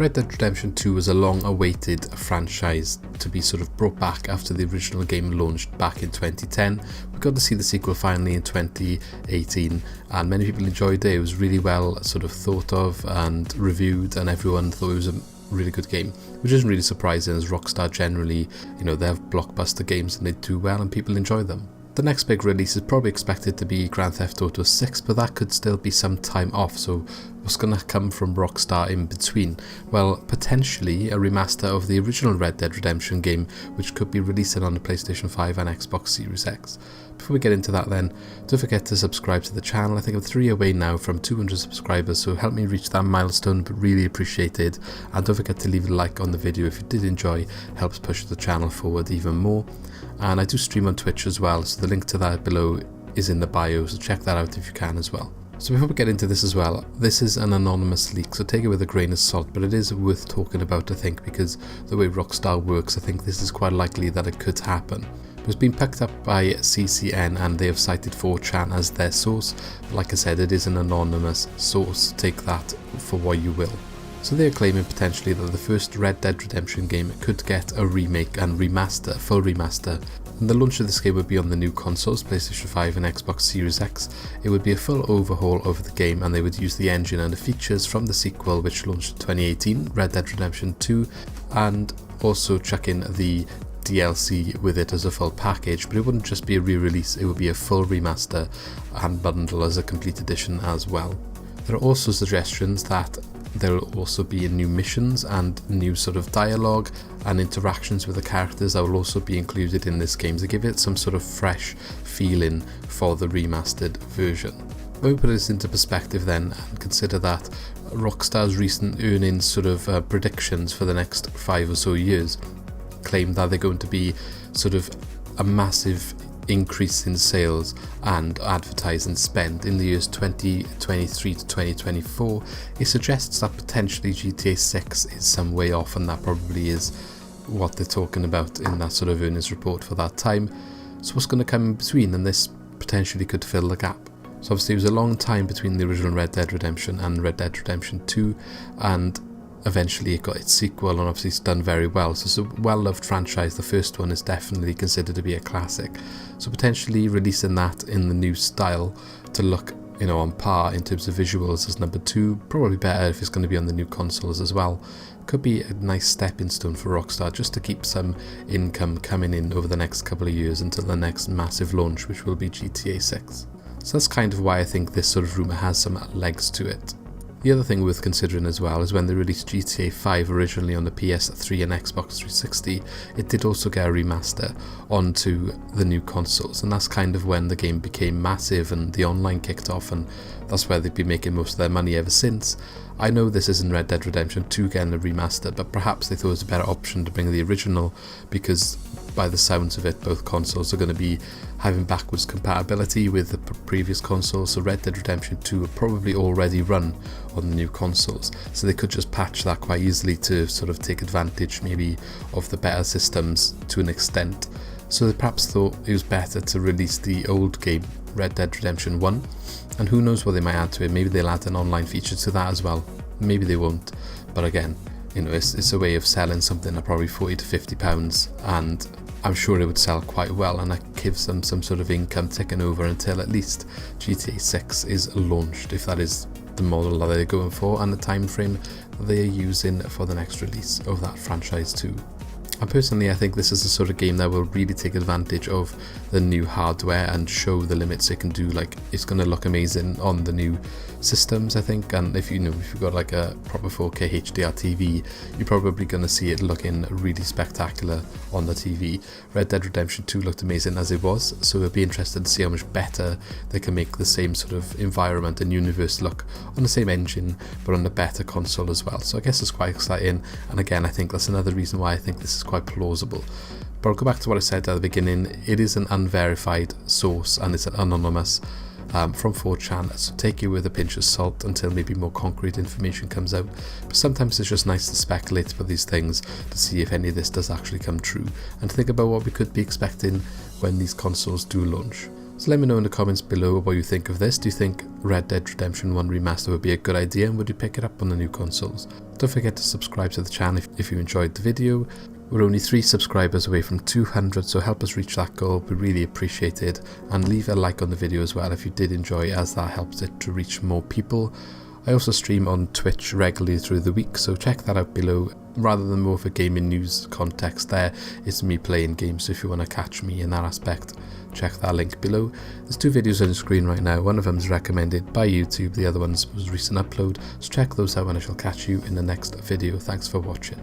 Red Dead Redemption 2 was a long-awaited franchise to be sort of brought back after the original game launched back in 2010. We got to see the sequel finally in 2018, and many people enjoyed it. It was really well sort of thought of and reviewed, and everyone thought it was a really good game, which isn't really surprising as Rockstar generally, they have blockbuster games and they do well and people enjoy them. The next big release is probably expected to be Grand Theft Auto 6, but that could still be some time off, so what's going to come from Rockstar in between? Well, potentially a remaster of the original Red Dead Redemption game, which could be releasing on the PlayStation 5 and Xbox Series X. Before we get into that then, don't forget to subscribe to the channel. I think I'm 3 away now from 200 subscribers, so help me reach that milestone, but really appreciate it. And don't forget to leave a like on the video if you did enjoy, helps push the channel forward even more. And I do stream on Twitch as well, so the link to that below is in the bio, so check that out if you can as well. So before we get into this as well, this is an anonymous leak, so take it with a grain of salt, but it is worth talking about, I think, because the way Rockstar works, I think this is quite likely that it could happen. It's been picked up by CCN and they have cited 4chan as their source. Like I said, it is an anonymous source, take that for what you will. So they are claiming potentially that the first Red Dead Redemption game could get a remake and remaster, full remaster. And the launch of this game would be on the new consoles, PlayStation 5 and Xbox Series X. It would be a full overhaul of the game and they would use the engine and the features from the sequel which launched in 2018, Red Dead Redemption 2, and also chuck in the DLC with it as a full package, but it wouldn't just be a re-release, it would be a full remaster and bundle as a complete edition as well. There are also suggestions that there will also be new missions and new sort of dialogue and interactions with the characters that will also be included in this game to give it some sort of fresh feeling for the remastered version. When we put this into perspective then and consider that Rockstar's recent earnings sort of predictions for the next 5 or so years claim that they're going to be sort of a massive increase in sales and advertising spend in the years 2023 to 2024, it suggests that potentially GTA 6 is some way off, and that probably is what they're talking about in that sort of earnings report for that time. So what's going to come in between, and this potentially could fill the gap. So obviously it was a long time between the original Red Dead Redemption and Red Dead Redemption 2, and eventually it got its sequel and obviously it's done very well. So it's a well-loved franchise. The first one is definitely considered to be a classic. So potentially releasing that in the new style to look, on par in terms of visuals as number 2, probably better if it's going to be on the new consoles as well. Could be a nice stepping stone for Rockstar just to keep some income coming in over the next couple of years until the next massive launch, which will be GTA 6. So that's kind of why I think this sort of rumour has some legs to it. The other thing worth considering as well is when they released GTA 5 originally on the PS3 and Xbox 360, it did also get a remaster onto the new consoles, and that's kind of when the game became massive and the online kicked off, and that's where they've been making most of their money ever since. I know this isn't Red Dead Redemption 2 getting a remaster, but perhaps they thought it was a better option to bring the original, because by the sounds of it, both consoles are going to be having backwards compatibility with the previous consoles, so Red Dead Redemption 2 will probably already run on the new consoles, so they could just patch that quite easily to sort of take advantage maybe of the better systems to an extent. So they perhaps thought it was better to release the old game, Red Dead Redemption 1, and who knows what they might add to it. Maybe they'll add an online feature to that as well, maybe they won't, but again, it's a way of selling something at probably £40 to £50, and I'm sure it would sell quite well, and that gives them some sort of income ticking over until at least GTA 6 is launched, if that is the model that they're going for and the time frame that they are using for the next release of that franchise too. And personally, I think this is the sort of game that will really take advantage of the new hardware and show the limits it can do. Like, it's going to look amazing on the new systems, I think, and if you've got like a proper 4K HDR TV, you're probably going to see it looking really spectacular on the TV. Red Dead Redemption 2 looked amazing as it was, so it'll be interesting to see how much better they can make the same sort of environment and universe look on the same engine, but on a better console as well. So I guess it's quite exciting, and again, I think that's another reason why I think this is quite plausible. But I'll go back to what I said at the beginning. It is an unverified source and it's an anonymous from 4chan, so take it with a pinch of salt until maybe more concrete information comes out. But sometimes it's just nice to speculate about these things to see if any of this does actually come true and think about what we could be expecting when these consoles do launch. So let me know in the comments below what you think of this. Do you think Red Dead Redemption 1 Remaster would be a good idea, and would you pick it up on the new consoles? Don't forget to subscribe to the channel if you enjoyed the video. We're only 3 subscribers away from 200, so help us reach that goal. We really appreciate it. And leave a like on the video as well if you did enjoy it, as that helps it to reach more people. I also stream on Twitch regularly through the week, so check that out below. Rather than more of a gaming news context there, it's me playing games, so if you want to catch me in that aspect, check that link below. There's 2 videos on the screen right now. One of them is recommended by YouTube, the other one's was recent upload, so check those out and I shall catch you in the next video. Thanks for watching.